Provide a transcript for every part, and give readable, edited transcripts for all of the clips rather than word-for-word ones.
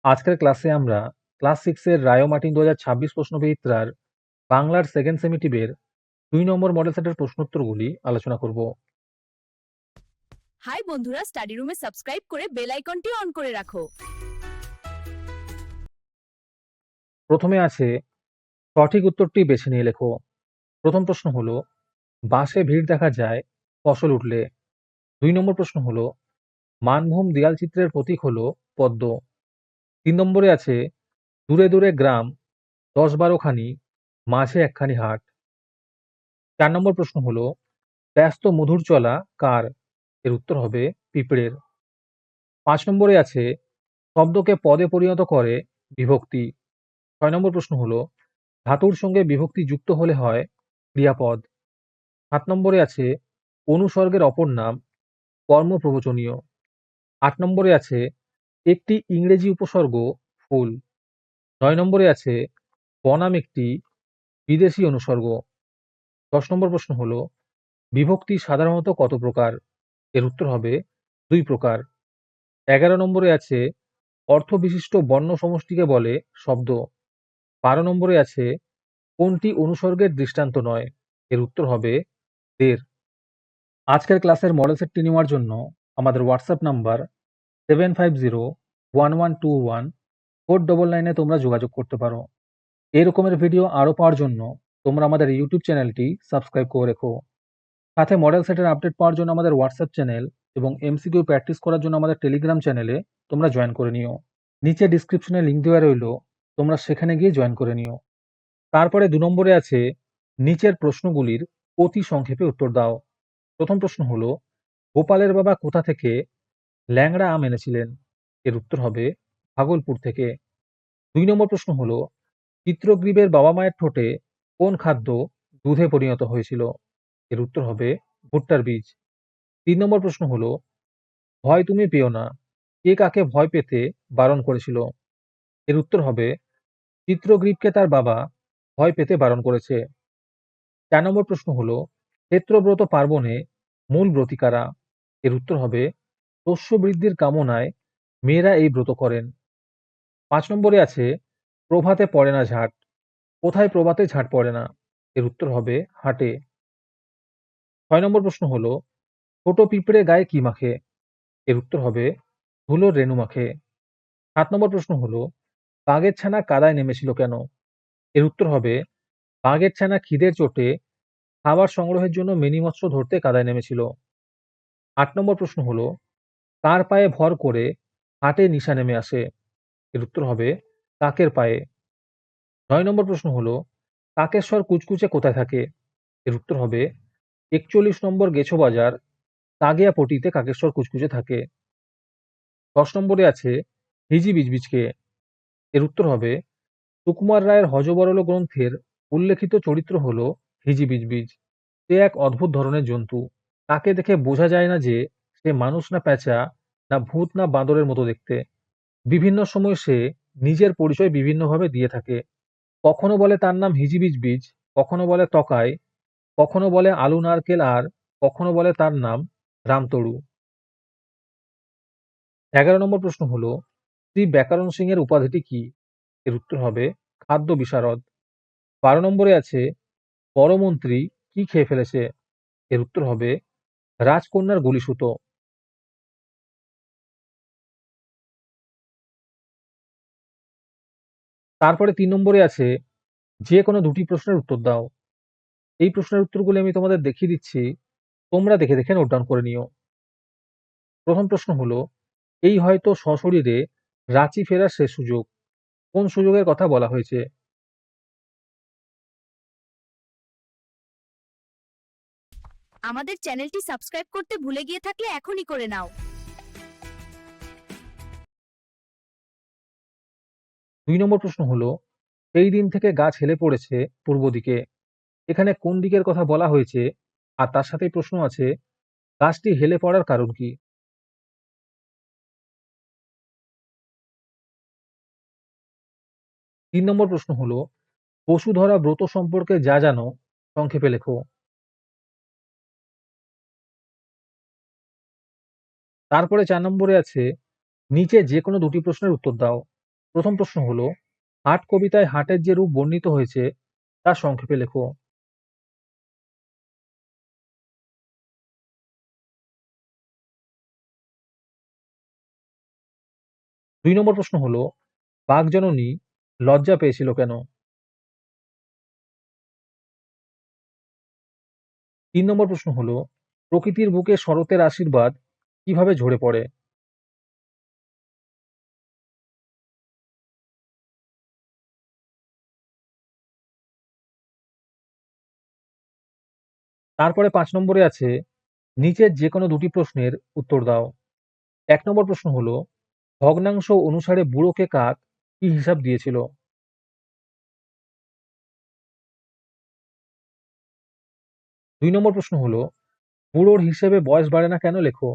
আজকের ক্লাসে আমরা ক্লাস 6 এর রায় ও মার্টিন 2026 প্রশ্নবিচিত্রার বাংলার সেকেন্ড সেমিটিভের 2 নম্বর মডেল সেটের প্রশ্নোত্তরগুলি আলোচনা করব। হাই বন্ধুরা, স্টাডি রুমে সাবস্ক্রাইব করে বেল আইকনটি অন করে রাখো। প্রথমে আছে সঠিক উত্তরটি বেছে নিয়ে লেখো। প্রথম প্রশ্ন হলো বাসে ভিড় দেখা যায় ফসল উঠলে। 2 নম্বর প্রশ্ন হলো মানভূম দেয়াল চিত্রের প্রতীক হলো পদ্ম। 3 নম্বরে আছে দূরে দূরে গ্রাম 10-12 খানি, মাঝে একখানি হাট। 4 নম্বর প্রশ্ন হলো ব্যস্ত মধুর চলা কার? এর উত্তর হবে পিঁপড়ের। 5 নম্বরে আছে শব্দকে পদে পরিণত করে বিভক্তি। 6 নম্বর প্রশ্ন হলো ধাতুর সঙ্গে বিভক্তি যুক্ত হলে হয় ক্রিয়াপদ। 7 নম্বরে আছে অনুসর্গের অপর নাম কর্মপ্রবচনীয়। 8 নম্বরে আছে একটি ইংরেজি উপসর্গ ফুল। 9 নম্বরে আছে বনাম একটি বিদেশি অনুসর্গ। 10 নম্বর প্রশ্ন হলো বিভক্তি সাধারণত কত প্রকার? এর উত্তর হবে 2 প্রকার। 11 নম্বরে আছে অর্থবিশিষ্ট বর্ণ সমষ্টিকে বলে শব্দ। 12 নম্বরে আছে কোনটি অনুসর্গের দৃষ্টান্ত নয়? এর উত্তর হবে দের। আজকের ক্লাসের মডেল সেটটি নেওয়ার জন্য আমাদের হোয়াটসঅ্যাপ নাম্বার 7501114999 তোমরা যোগাযোগ করতে পারো। এরকমের ভিডিও আরও পাওয়ার জন্য তোমরা আমাদের ইউটিউব চ্যানেলটি সাবস্ক্রাইব করে রেখো। সাথে মডেল সেটের আপডেট পাওয়ার জন্য আমাদের হোয়াটসঅ্যাপ চ্যানেল এবং এমসিকিউ প্র্যাকটিস করার জন্য আমাদের টেলিগ্রাম চ্যানেলে তোমরা জয়েন করে নিও। নিচে ডিসক্রিপশনে লিঙ্ক দেওয়া রইলো, তোমরা সেখানে গিয়ে জয়েন করে নিও। তারপরে 2 নম্বরে আছে নিচের প্রশ্নগুলির অতি সংক্ষেপে উত্তর দাও। প্রথম প্রশ্ন হলো গোপালের বাবা কোথা থেকে ল্যাংড়া আম এনেছিলেন? এর উত্তর হবে ভাগলপুর থেকে। 2 নম্বর প্রশ্ন হলো চিত্রগ্রীবের বাবা মায়ের ঠোঁটে কোন খাদ্য দুধে পরিণত হয়েছিল? এর উত্তর হবে ভুট্টার বীজ। 3 নম্বর প্রশ্ন হলো ভয় তুমি পেও না, কে কাকে ভয় পেতে বারণ করেছিল? এর উত্তর হবে চিত্রগ্রীবকে তার বাবা ভয় পেতে বারণ করেছে। 4 নম্বর প্রশ্ন হলো ক্ষেত্রব্রত পার্বণে মূল ব্রতী কারা? এর উত্তর হবে শস্য বৃদ্ধির কামনায় মেয়েরা এই ব্রত করেন। 5 নম্বরে আছে প্রভাতে পড়ে না ঝাঁট, কোথায় প্রভাতে ঝাঁট পড়ে না? এর উত্তর হবে হাটে। 6 নম্বর প্রশ্ন হলো ছোট পিঁপড়ে গায়ে কি মাখে? এর উত্তর হবে ধুলোর রেণু মাখে। 7 নম্বর প্রশ্ন হলো বাঘের ছানা কাদায় নেমেছিল কেন? এর উত্তর হবে বাঘের ছানা খিদের চোটে খাবার সংগ্রহের জন্য মিনিমৎস্য ধরতে কাদায় নেমেছিল। 8 নম্বর প্রশ্ন হলো কার পায়ে ভর করে হাটে নিশা নেমে আসে? এর উত্তর হবে কাকের পায়ে। 9 নম্বর প্রশ্ন হলো কাকেশ্বর কুচকুচে কোথায় থাকে? এর উত্তর হবে 41 নম্বর গেছো বাজার তাগিয়াপট্টিতে কাকেশ্বর কুচকুচে থাকে। 10 নম্বরে আছে হিজি বিজবিজকে। এর উত্তর হবে সুকুমার রায়ের হযবরল গ্রন্থের উল্লেখিত চরিত্র হলো হিজি বিজবিজ। সে এক অদ্ভুত ধরনের জন্তু। তাকে দেখে বোঝা যায় না যে সে মানুষ না পেঁচা না ভূত না বাঁদরের মতো দেখতে। বিভিন্ন সময় সে নিজের পরিচয় বিভিন্নভাবে দিয়ে থাকে। কখনো বলে তার নাম হিজিবিজবিজ, কখনো বলে তকাই, কখনো বলে আলু নারকেল আর কখনো বলে তার নাম রামতরু। 11 নম্বর প্রশ্ন হলো শ্রী ব্যাকরণ সিং এর উপাধিটি কি? এর উত্তর হবে খাদ্য বিশারদ। 12 নম্বরে আছে পরমন্ত্রী কি খেয়ে ফেলেছে? এর উত্তর হবে রাজকন্যার গুলিসুতো। তারপরে 3 নম্বরে আছে যে কোনো দুটি প্রশ্নের উত্তর দাও। এই প্রশ্নের উত্তরগুলি আমি তোমাদের দেখিয়ে দিচ্ছি, তোমরা দেখে দেখে নোট ডাউন করে নিও। প্রথম প্রশ্ন হলো এই হয়তো সশরীরে রাঁচি ফেরার শেষ সুযোগ, কোন সুযোগের কথা বলা হয়েছে? আমাদের চ্যানেলটি সাবস্ক্রাইব করতে ভুলে গিয়ে থাকলে এখনই করে নাও। 2 নম্বর প্রশ্ন হলো সেই দিন থেকে গাছ হেলে পড়েছে পূর্ব দিকে, এখানে কোন দিকের কথা বলা হয়েছে? আর তার সাথেই প্রশ্ন আছে গাছটি হেলে পড়ার কারণ কি? 3 নম্বর প্রশ্ন হলো বসুধরা ব্রত সম্পর্কে যা জানো সংক্ষেপে লেখো। তারপরে 4 নম্বরে আছে নিচে যে কোনো দুটি প্রশ্নের উত্তর দাও। প্রথম প্রশ্ন হলো, হাট কবিতায় হাটের যে রূপ বর্ণিত হয়েছে তা সংক্ষেপে লেখো। ২ নম্বর প্রশ্ন হলো, বাঘজননী লজ্জা পেয়েছিল কেন? ৩ নম্বর প্রশ্ন হলো, প্রকৃতির বুকে শরতের আশীর্বাদ কিভাবে ঝরে পড়ে? ৫ নম্বরে আছে, নিচের যেকোনো দুটি প্রশ্নের উত্তর দাও। ১ নম্বর প্রশ্ন হলো, ভগ্নাংশ অনুসারে বুড়োকে কাক কি হিসাব দিয়েছিল? ২ নম্বর প্রশ্ন হলো, বুড়োর হিসেবে বয়স বাড়ে না কেন লেখো।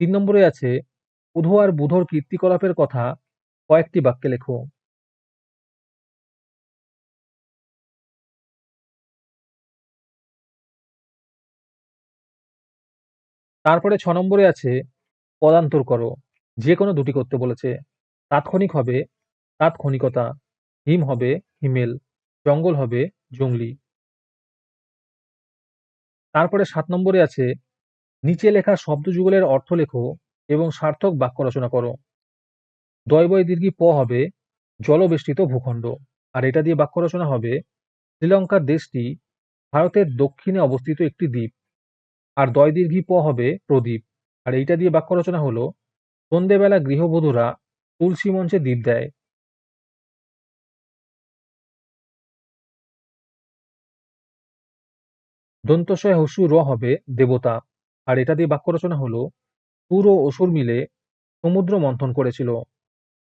৩ নম্বরে আছে, উধো আর বুধোর কীর্তিকলাপের কথা কয়েকটি বাক্যে লেখো। ৬ নম্বরে আছে, পদান্তর করো, যেকোনো দুটি করতে বলেছে। তাৎক্ষণিক হবে তাৎক্ষণিকতা, হিম হবে হিমেল, জঙ্গল হবে জংলি। ৭ নম্বরে আছে, নিচে লেখা শব্দযুগলের অর্থ লেখো এবং সার্থক বাক্য রচনা করো। দয়বয় দীর্ঘী প হবে জলবেষ্টিত ভূখণ্ড, আর এটা দিয়ে বাক্য রচনা হবে, শ্রীলঙ্কার দেশটি ভারতের দক্ষিণে অবস্থিত একটি দ্বীপ। আর দয় দীর্ঘী প হবে প্রদীপ, আর এইটা দিয়ে বাক্য রচনা হলো, সন্ধেবেলা গৃহবধূরা তুলসী মঞ্চে দীপ দেয়। দন্তস্বয় হস্যু র হবে দেবতা, আর এটা দিয়ে বাক্য রচনা হলো, সুর ও অসুর মিলে সমুদ্র মন্থন করেছিল।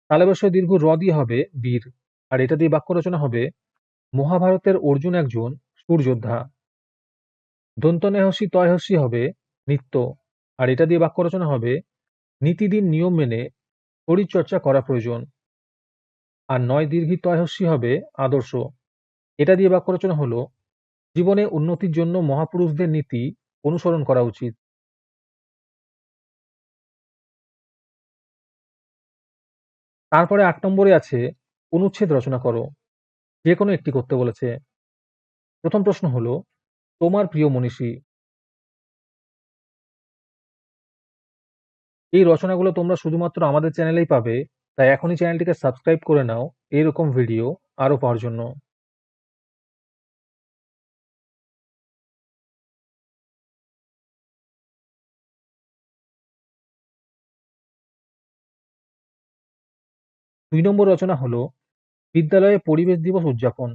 তালব্যস্বয় দীর্ঘ র দিয়ে হবে বীর, আর এটা দিয়ে বাক্য রচনা হবে, মহাভারতের অর্জুন একজন সুরযোদ্ধা। দন্তনেহসী তয়হসী হবে নিত্য, আর এটা দিয়ে বাক্য রচনা হবে, নীতিদিন নিয়ম মেনে শরীরচর্চা করা প্রয়োজন। আর নয় দীর্ঘী তয়হসী হবে আদর্শ, এটা দিয়ে বাক্য রচনা হলো, জীবনে উন্নতির জন্য মহাপুরুষদের নীতি অনুসরণ করা উচিত। তারপরে ৮ নম্বরে আছে, অনুচ্ছেদ রচনা করো, যে কোনো একটি করতে বলেছে। প্রথম প্রশ্ন হলো, তোমার প্রিয় মনীষী। এই রচনাগুলো তোমরা শুধুমাত্র আমাদের চ্যানেলেই পাবে, তাই এখনই চ্যানেলটিকে সাবস্ক্রাইব করে নাও এরকম ভিডিও আরো পাওয়ার জন্য। ২ নম্বর রচনা হলো, বিদ্যালয়ে পরিবেশ দিবস উদযাপন।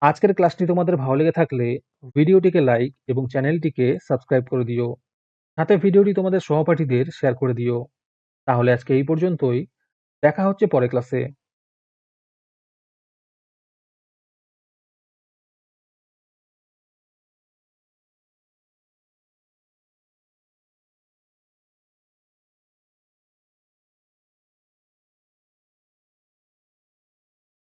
আজকের ক্লাসটি তোমাদের ভালো লেগে থাকলে ভিডিওটিকে লাইক এবং চ্যানেলটিকে সাবস্ক্রাইব করে দিও। সাথে ভিডিওটি তোমাদের সহপাঠীদের শেয়ার করে দিও। তাহলে আজকে এই পর্যন্তই, দেখা হচ্ছে পরের ক্লাসে।